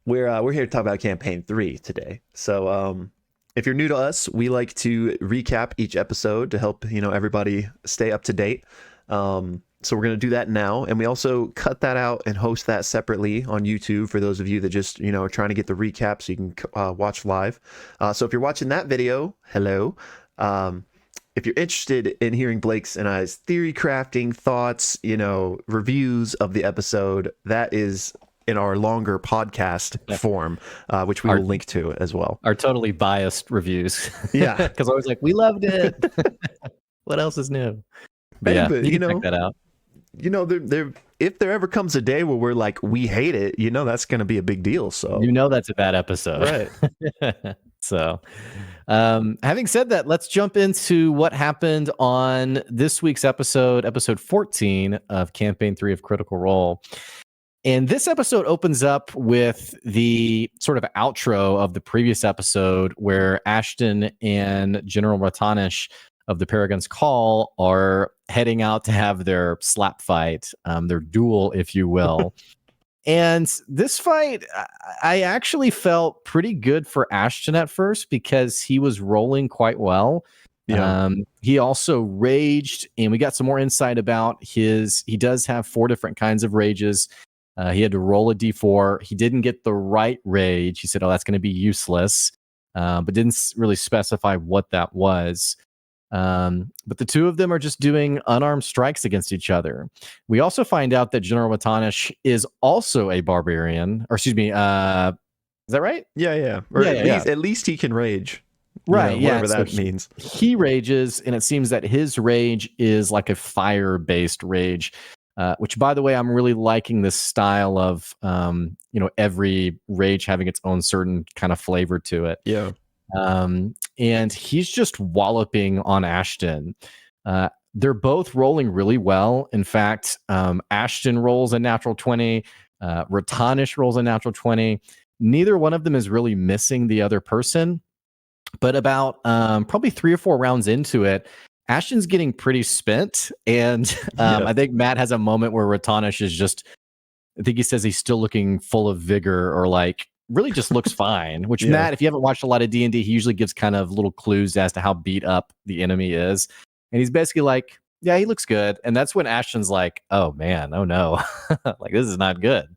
we're here to talk about campaign 3 today. So if you're new to us, we like to recap each episode to help everybody stay up to date. So we're going to do that now, and we also cut that out and host that separately on YouTube for those of you that just are trying to get the recap so you can watch live. So if you're watching that video, hello. If you're interested in hearing Blake's and I's theory crafting thoughts, reviews of the episode, that is in our longer podcast form, which we will link to as well. Our totally biased reviews. Yeah. Because I was like, we loved it. What else is new? But Hey, yeah, but, you can check that out. If there ever comes a day where we're like, we hate it, that's going to be a big deal. So that's a bad episode. Right. So having said that, let's jump into what happened on this week's episode 14 of Campaign 3 of Critical Role. And this episode opens up with the sort of outro of the previous episode where Ashton and General Ratanish of the Paragon's Call are heading out to have their slap fight, their duel, if you will. And this fight, I actually felt pretty good for Ashton at first because he was rolling quite well. Yeah. He also raged, and we got some more insight about he does have 4 different kinds of rages. He had to roll a d4. He didn't get the right rage. He said, oh, that's going to be useless, but didn't really specify what that was. But the two of them are just doing unarmed strikes against each other. We also find out that General Watanish is also a barbarian, or excuse me, is that right? Yeah. Or at least he can rage. Right. Whatever that means. He rages, and it seems that his rage is like a fire-based rage, which, by the way, I'm really liking this style of, every rage having its own certain kind of flavor to it. Yeah. And he's just walloping on Ashton. They're both rolling really well. In fact, Ashton rolls a natural 20. Ratanish rolls a natural 20. Neither one of them is really missing the other person. But about probably 3 or 4 rounds into it, Ashton's getting pretty spent. And I think Matt has a moment where Ratanish is just, I think he says he's still looking full of vigor, or like, really just looks fine, which Matt, if you haven't watched a lot of D&D, he usually gives kind of little clues as to how beat up the enemy is. And he's basically like, yeah, he looks good. And that's when Ashton's like, oh man, oh no, like this is not good.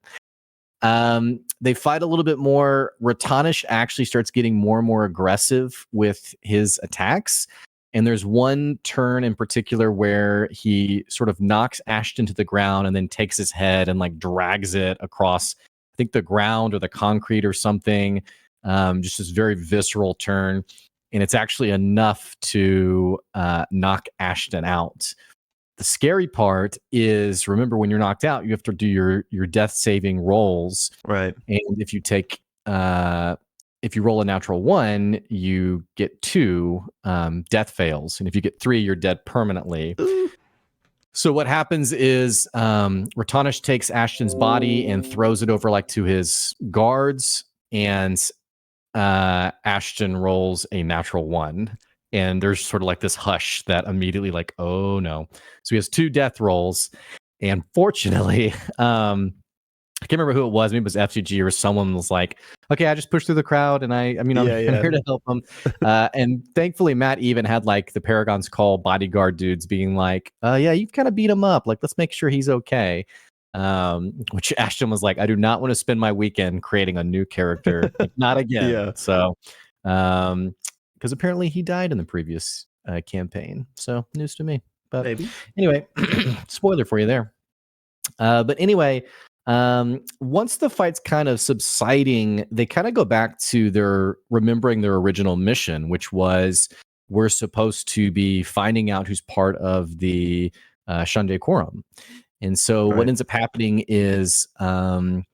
They fight a little bit more. Ratanish actually starts getting more and more aggressive with his attacks. And there's one turn in particular where he sort of knocks Ashton to the ground and then takes his head and like drags it across, I think, the ground or the concrete or something. Just this very visceral turn. And it's actually enough to knock Ashton out. The scary part is, remember, when you're knocked out, you have to do your death saving rolls. Right. And if you take, if you roll a natural 1, you get 2 death fails. And if you get 3, you're dead permanently. Ooh. So what happens is Ratanish takes Ashton's body and throws it over like to his guards, and Ashton rolls a natural 1. And there's sort of like this hush that immediately like, oh no. So he has 2 death rolls. And fortunately, I can't remember who it was. Maybe it was FCG or someone was like, okay, I just pushed through the crowd and I'm here to help them. And thankfully, Matt even had like the Paragon's Call bodyguard dudes being like, yeah, you've kind of beat him up. Like, let's make sure he's okay. Which Ashton was like, I do not want to spend my weekend creating a new character. Like, not again. Yeah. So, because apparently he died in the previous campaign. So news to me. But maybe. Anyway, spoiler for you there. But anyway, once the fight's kind of subsiding, they kind of go back to remembering their original mission, which was we're supposed to be finding out who's part of the Shunde Quorum. And so what ends up happening is Orum's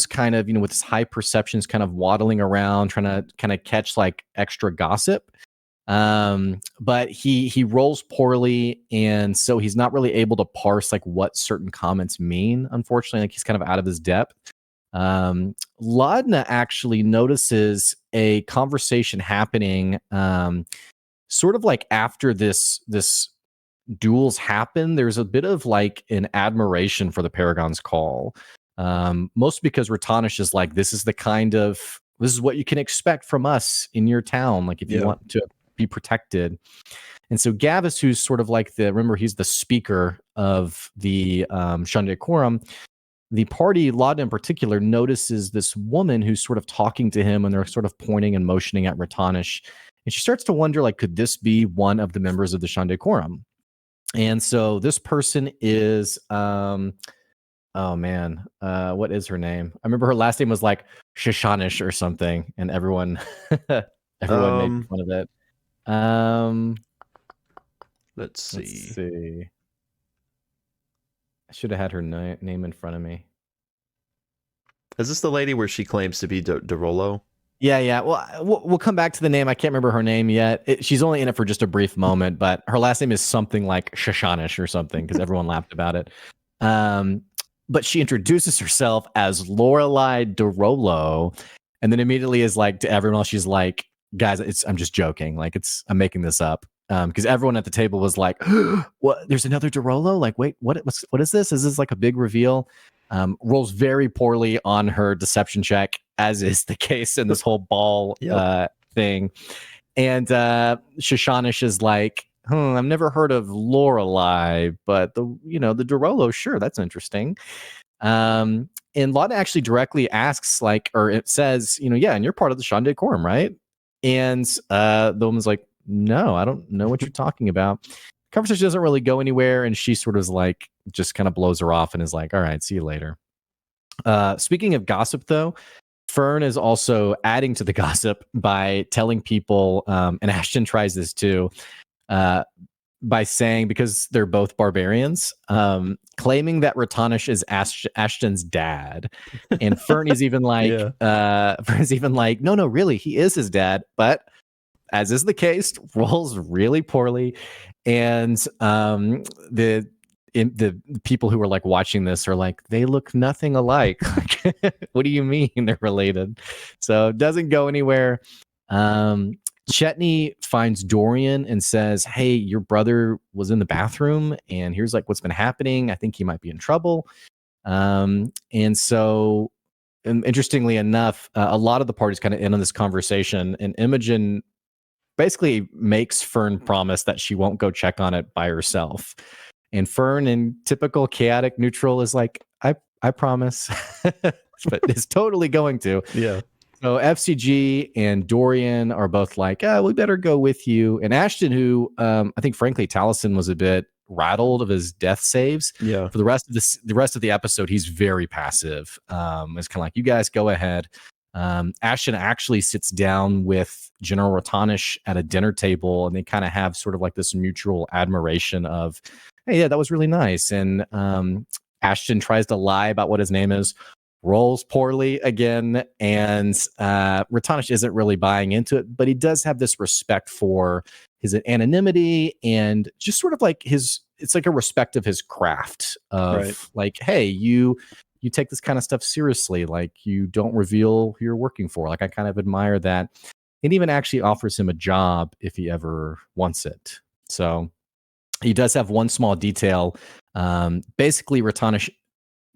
kind of, with his high perceptions kind of waddling around, trying to kind of catch like extra gossip. But he rolls poorly, and so he's not really able to parse like what certain comments mean. Unfortunately, like he's kind of out of his depth. Laudna actually notices a conversation happening, sort of like after this duels happen. There's a bit of like an admiration for the Paragon's Call. Mostly because Ratanish is like, this is what you can expect from us in your town. Like if you want to be protected. And so Gavis, who's sort of like remember, he's the speaker of the Shunde Quorum. The party, Laud in particular, notices this woman who's sort of talking to him, and they're sort of pointing and motioning at Ratanish. And she starts to wonder, like, could this be one of the members of the Shunde Quorum? And so this person is, oh man, what is her name? I remember her last name was like Shoshanish or something, and everyone made fun of it. Let's see. I should have had her name in front of me. Is this the lady where she claims to be Derolo? Yeah. Well, we'll come back to the name. I can't remember her name yet. She's only in it for just a brief moment, but her last name is something like Shoshanish or something because everyone laughed about it. But she introduces herself as Lorelei Derolo, and then immediately is like to everyone else, she's like, "Guys, I'm just joking. Like I'm making this up." Because everyone at the table was like, "What? There's another Derolo? Like, wait, what is this? Is this like a big reveal?" Rolls very poorly on her deception check, as is the case in this whole ball thing. And Shoshanish is like, I've never heard of Lorelei, but the Derolo, sure, that's interesting. And Lana actually directly asks, like, or it says, yeah, and you're part of the Shunde Quorum, right? And the woman's like, no, I don't know what you're talking about. Conversation doesn't really go anywhere, and she sort of like just kind of blows her off and is like, all right, see you later. Speaking of gossip, though, Fern is also adding to the gossip by telling people, and Ashton tries this too, by saying, because they're both barbarians, claiming that Ratanish is Ashton's dad. And Fern is even like, no, really, he is his dad, but as is the case, rolls really poorly. And the people who are like watching this are like, they look nothing alike. What do you mean they're related? So it doesn't go anywhere. Chetney finds Dorian and says, hey, your brother was in the bathroom and here's like what's been happening. I think he might be in trouble. And so, and interestingly enough, a lot of the parties kind of in on this conversation, and Imogen basically makes Fern promise that she won't go check on it by herself. And Fern, in typical chaotic neutral, is like, I promise. But is totally going to. Yeah. So FCG and Dorian are both like, we better go with you. And Ashton, who I think, frankly, Taliesin was a bit rattled of his death saves. Yeah. For the rest of the episode, he's very passive. It's kind of like, you guys go ahead. Ashton actually sits down with General Ratanish at a dinner table, and they kind of have sort of like this mutual admiration of, hey, yeah, that was really nice. And Ashton tries to lie about what his name is, rolls poorly again, and Ratanish isn't really buying into it, but he does have this respect for his anonymity and just sort of like it's like a respect of his craft of like, hey, you take this kind of stuff seriously, like you don't reveal who you're working for. Like I kind of admire that. And even actually offers him a job if he ever wants it. So he does have one small detail. Basically, Ratanish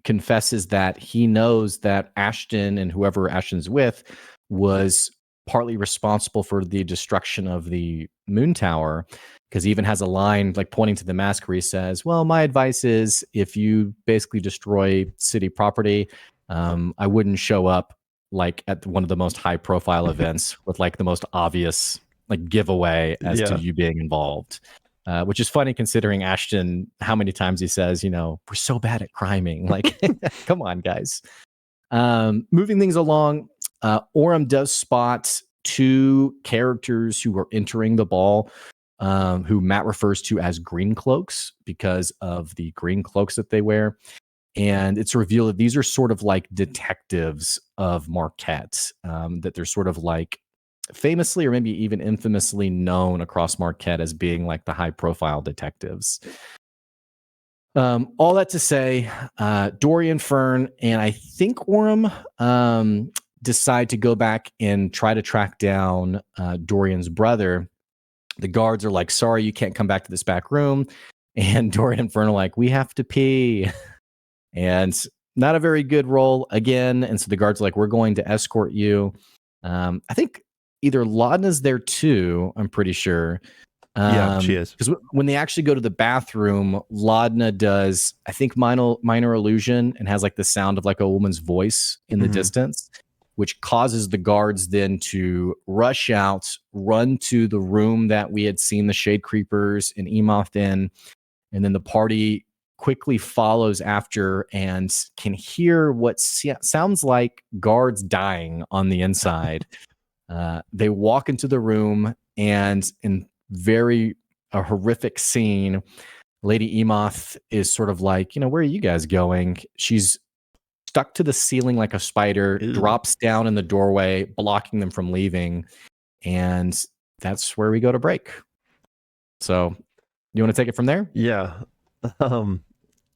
confesses that he knows that Ashton and whoever Ashton's with was partly responsible for the destruction of the moon tower, because he even has a line like pointing to the mask where he says, well, my advice is if you basically destroy city property, I wouldn't show up like at one of the most high profile events with like the most obvious like giveaway as to you being involved. Which is funny considering Ashton, how many times he says, we're so bad at criming. Like, come on, guys. Moving things along, Orem does spot two characters who are entering the ball, who Matt refers to as green cloaks because of the green cloaks that they wear. And it's revealed that these are sort of like detectives of Marquette, that they're sort of like famously or maybe even infamously known across Marquette as being like the high profile detectives. All that to say, Dorian, Fern, and I think Orem decide to go back and try to track down Dorian's brother. The guards are like, sorry, you can't come back to this back room. And Dorian and Fern are like, we have to pee. And not a very good roll again. And so the guard's like, we're going to escort you. I think either Laudna's there too, I'm pretty sure. Yeah, she is. Because when they actually go to the bathroom, Laudna does, I think, minor illusion and has like the sound of like a woman's voice in the distance, which causes the guards then to rush out, run to the room that we had seen the Shade Creepers and Emoth in, and then the party quickly follows after and can hear what sounds like guards dying on the inside. They walk into the room, and in very a horrific scene, Lady Emoth is sort of like, where are you guys going? She's stuck to the ceiling like a spider, Ew. drops down in the doorway, blocking them from leaving. And that's where we go to break. So you want to take it from there? Yeah.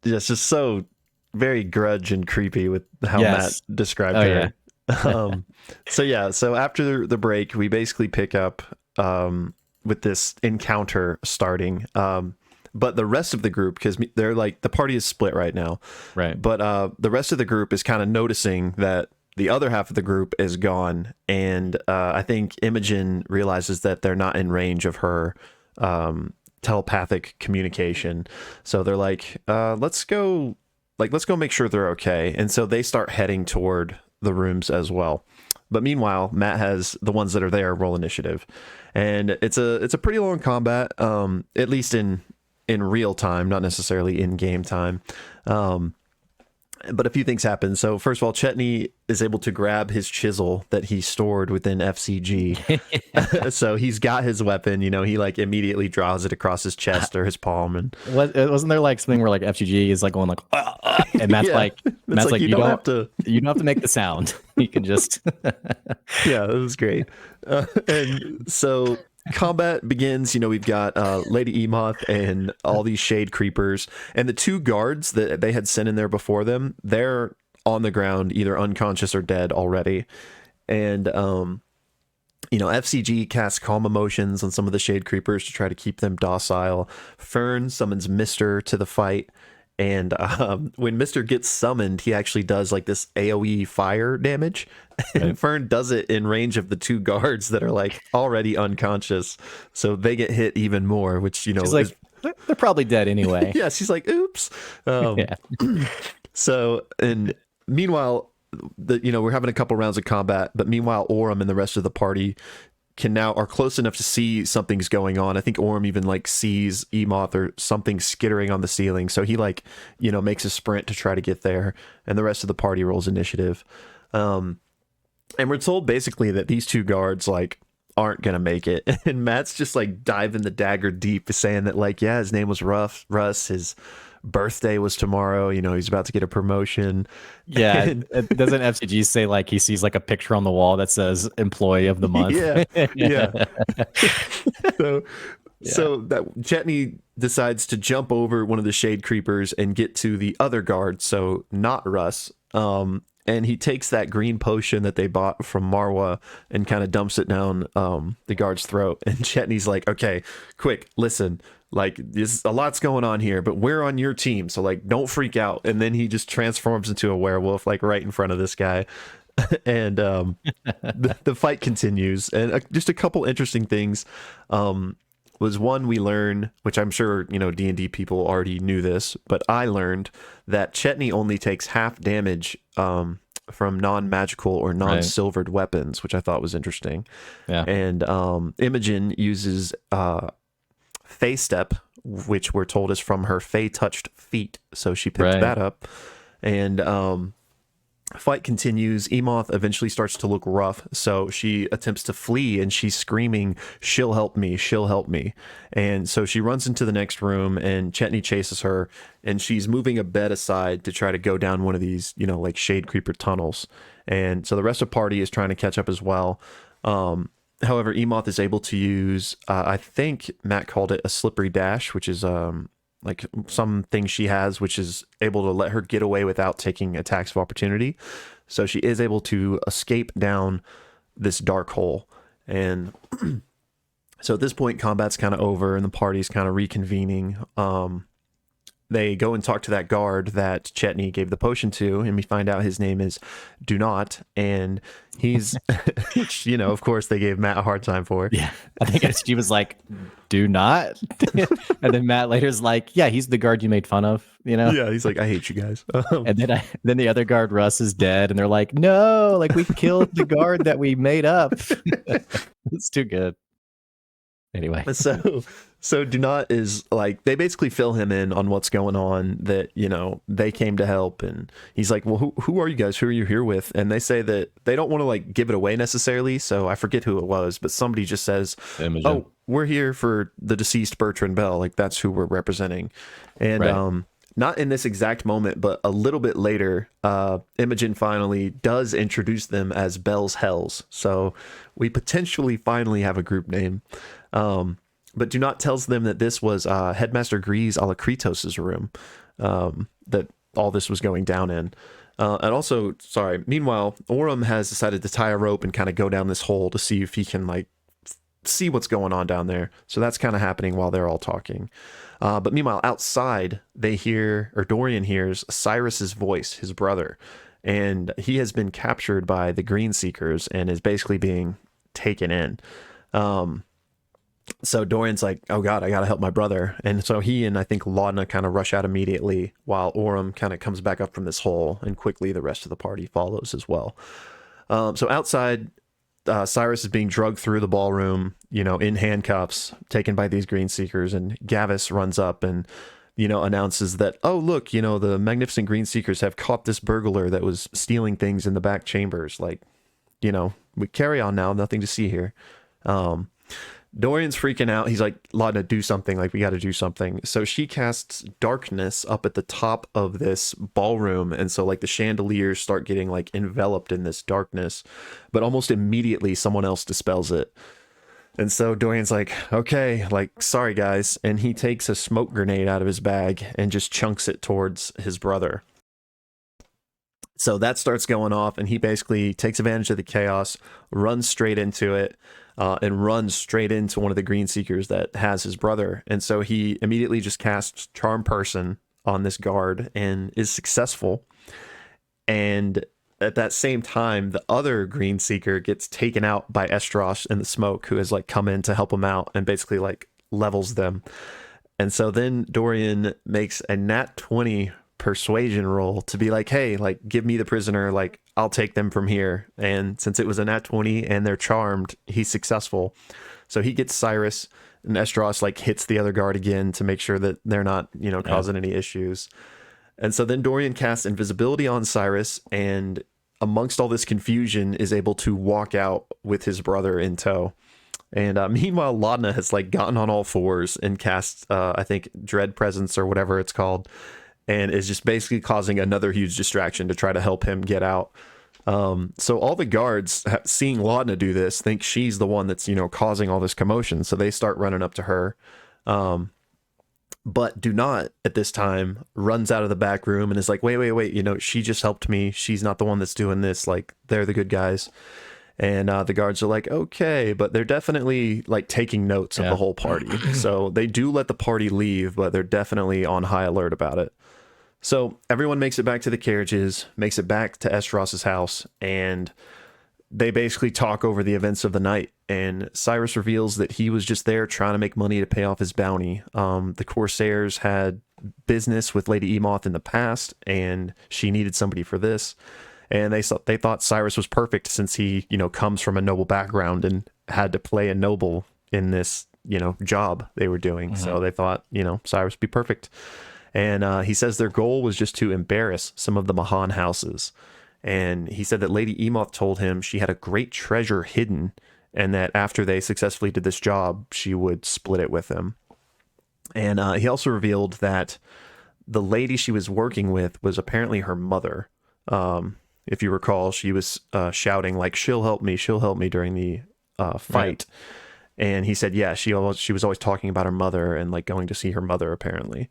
It's just so very grudge and creepy with how Yes. Matt described Oh, her. yeah. So after the break, we basically pick up with this encounter starting. But the rest of the group, because they're like, the party is split right now. Right. But the rest of the group is kind of noticing that the other half of the group is gone. And I think Imogen realizes that they're not in range of her telepathic communication. So they're like, let's go make sure they're okay. And so they start heading toward the rooms as well. But meanwhile, Matt has the ones that are there roll initiative. And it's a pretty long combat, at least in real time, not necessarily in game time. But a few things happen. So first of all, Chetney is able to grab his chisel that he stored within FCG. So he's got his weapon, he like immediately draws it across his chest or his palm. And wasn't there like something where like FGG is like going like, and Matt's like, you don't have to make the sound. You can just, yeah, it was great. And so combat begins. We've got Lady Emoth and all these Shade Creepers, and the two guards that they had sent in there before them, they're on the ground, either unconscious or dead already. And FCG casts calm emotions on some of the Shade Creepers to try to keep them docile. Fern summons Mister to the fight. And when Mister gets summoned, he actually does like this AoE fire damage. And right. Fern does it in range of the two guards that are like already unconscious. So they get hit even more, which, she's like, they're probably dead anyway. Yeah, she's like, oops. Yeah. So, and meanwhile, we're having a couple rounds of combat, but meanwhile, Orem and the rest of the party are close enough to see something's going on. I think Orem even like sees Emoth or something skittering on the ceiling. So he like, makes a sprint to try to get there, and the rest of the party rolls initiative. And we're told basically that these two guards like aren't going to make it. And Matt's just like diving the dagger deep, saying that like, yeah, his name was Russ. His birthday was tomorrow. He's about to get a promotion. Yeah. Doesn't FCG say like he sees like a picture on the wall that says employee of the month? Yeah. So that Chetney decides to jump over one of the Shade Creepers and get to the other guard. So not Russ. And he takes that green potion that they bought from Marwa and kind of dumps it down the guard's throat. And Chetney's like, okay, quick, listen, like there's a lot's going on here, but we're on your team. So like, don't freak out. And then he just transforms into a werewolf, like right in front of this guy. And the fight continues. And just a couple interesting things was one, we learn, which I'm sure, D&D people already knew this, but I learned that Chetney only takes half damage from non-magical or non-silvered weapons, which I thought was interesting. Yeah. And Imogen uses Fey Step, which we're told is from her Fey-touched feet. So she picked that up. And fight continues. Emoth eventually starts to look rough, so she attempts to flee, and she's screaming, she'll help me, she'll help me. And so she runs into the next room, and Chetney chases her, and she's moving a bed aside to try to go down one of these, like Shade Creeper tunnels. And so the rest of the party is trying to catch up as well. However, Emoth is able to use, I think Matt called it a slippery dash, which is like something she has, which is able to let her get away without taking attacks of opportunity. So she is able to escape down this dark hole. And so at this point, combat's kind of over and the party's kind of reconvening. they go and talk to that guard that Chetney gave the potion to, and we find out his name is Do Not, and he's, of course, they gave Matt a hard time for. Yeah, I think she was like, "Do not," and then Matt later's like, "Yeah, he's the guard you made fun of," Yeah, he's like, "I hate you guys." And then the other guard, Russ, is dead, and they're like, "No, like we killed the guard that we made up." It's too good. Anyway, so Do Not is like, they basically fill him in on what's going on, that they came to help, and he's like, well, who are you guys, who are you here with? And they say that they don't want to like give it away necessarily, so I forget who it was, but somebody just says, Imogen. "Oh, we're here for the deceased Bertrand Bell," like that's who we're representing. And Right. not in this exact moment, but a little bit later, Imogen finally does introduce them as Bell's Hells, so we potentially finally have a group name. But Do Not tells them that this was Headmaster Grease Alakritos's room, that all this was going down in. And also, sorry, meanwhile, Orem has decided to tie a rope and kind of go down this hole to see if he can like see what's going on down there. So that's kind of happening while they're all talking. But meanwhile, outside, Dorian hears Cyrus's voice, his brother, and he has been captured by the Green Seekers and is basically being taken in. So Dorian's like, "Oh God, I gotta help my brother," and so he and I think Laudna kind of rush out immediately, while Orem kind of comes back up from this hole, and quickly the rest of the party follows as well. So outside, Cyrus is being drugged through the ballroom, in handcuffs, taken by these Green Seekers, and Gavis runs up and announces that, "Oh look, the magnificent Green Seekers have caught this burglar that was stealing things in the back chambers. Like, we carry on now, nothing to see here." Dorian's freaking out. He's like, "Laudna, do something. Like, we got to do something." So she casts darkness up at the top of this ballroom. And so, like, the chandeliers start getting, like, enveloped in this darkness. But almost immediately, someone else dispels it. And so Dorian's like, "Okay, like, sorry, guys." And he takes a smoke grenade out of his bag and just chunks it towards his brother. So that starts going off, and he basically takes advantage of the chaos, runs straight into it, and runs straight into one of the Green Seekers that has his brother. And so he immediately just casts Charm Person on this guard and is successful. And at that same time, the other Green Seeker gets taken out by Estros in the smoke, who has like come in to help him out and basically like levels them. And so then Dorian makes a nat 20 persuasion roll to be like, "Hey, like, give me the prisoner, like, I'll take them from here." And since it was a nat 20 and they're charmed, he's successful. So he gets Cyrus, and Estros like hits the other guard again to make sure that they're not, causing any issues. And so then Dorian casts invisibility on Cyrus, and amongst all this confusion is able to walk out with his brother in tow. And meanwhile, Laudna has like gotten on all fours and cast, I think, Dread Presence or whatever it's called, and is just basically causing another huge distraction to try to help him get out. So all the guards, seeing Laudna do this, think she's the one that's, causing all this commotion. So they start running up to her. But Do Not, at this time, runs out of the back room and is like, wait, she just helped me. She's not the one that's doing this. Like, they're the good guys. And the guards are like, "Okay," but they're definitely like taking notes of the whole party. So they do let the party leave, but they're definitely on high alert about it. So everyone makes it back to the carriages, makes it back to Estros's house, and they basically talk over the events of the night. And Cyrus reveals that he was just there trying to make money to pay off his bounty. The Corsairs had business with Lady Emoth in the past, and she needed somebody for this. And they thought Cyrus was perfect since he, comes from a noble background and had to play a noble in this, job they were doing. Mm-hmm. So they thought, Cyrus would be perfect. And he says their goal was just to embarrass some of the Mahan houses. And he said that Lady Emoth told him she had a great treasure hidden, and that after they successfully did this job, she would split it with them. And he also revealed that the lady she was working with was apparently her mother. If you recall, she was shouting like, she'll help me during the fight. Right. And he said, yeah, she was always talking about her mother and like going to see her mother, apparently.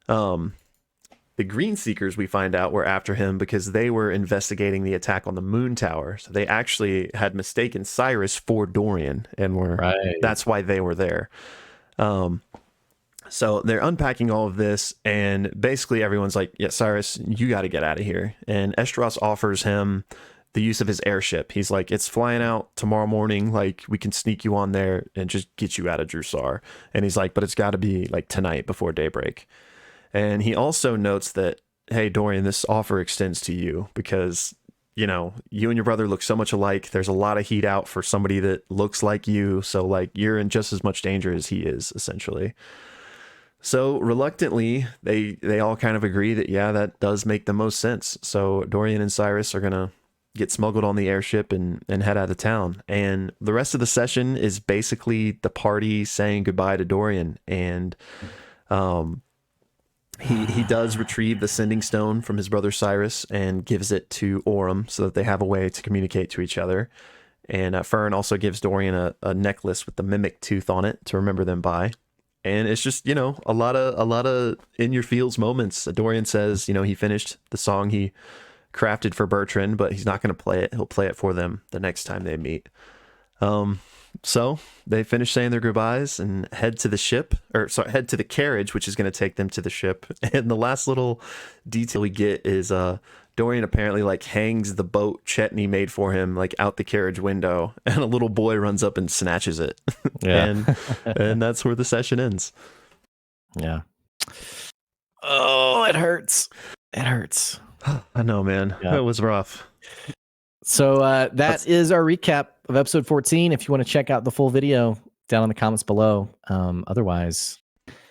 The Green Seekers, we find out, were after him because they were investigating the attack on the Moon Tower. So they actually had mistaken Cyrus for Dorian, and that's why they were there. So they're unpacking all of this, and basically everyone's like, yeah, Cyrus, you got to get out of here. And Estros offers him the use of his airship. He's like, it's flying out tomorrow morning. Like, we can sneak you on there and just get you out of Drusar. And he's like, but it's got to be like tonight before daybreak. And he also notes that, hey, Dorian, this offer extends to you because, you know, you and your brother look so much alike. There's a lot of heat out for somebody that looks like you. So, like, you're in just as much danger as he is, essentially. So reluctantly, they all kind of agree that, yeah, that does make the most sense. So Dorian and Cyrus are going to get smuggled on the airship and head out of town. And the rest of the session is basically the party saying goodbye to Dorian. And um, he does retrieve the sending stone from his brother Cyrus and gives it to Orem so that they have a way to communicate to each other. And Fern also gives Dorian a necklace with the mimic tooth on it to remember them by. And it's just, you know, a lot of in your feels moments. Dorian says, you know, he finished the song he crafted for Bertrand, but he's not going to play it. He'll play it for them the next time they meet. So they finish saying their goodbyes and head to the ship, or sorry, head to the carriage, which is going to take them to the ship. And the last little detail we get is Dorian apparently like hangs the boat Chetney made for him like out the carriage window, and a little boy runs up and snatches it. Yeah. and that's where the session ends. Yeah. Oh, it hurts. It hurts. I know, man. Yeah. It was rough. So that is our recap of episode 14. If you want to check out the full video, down in the comments below. Otherwise,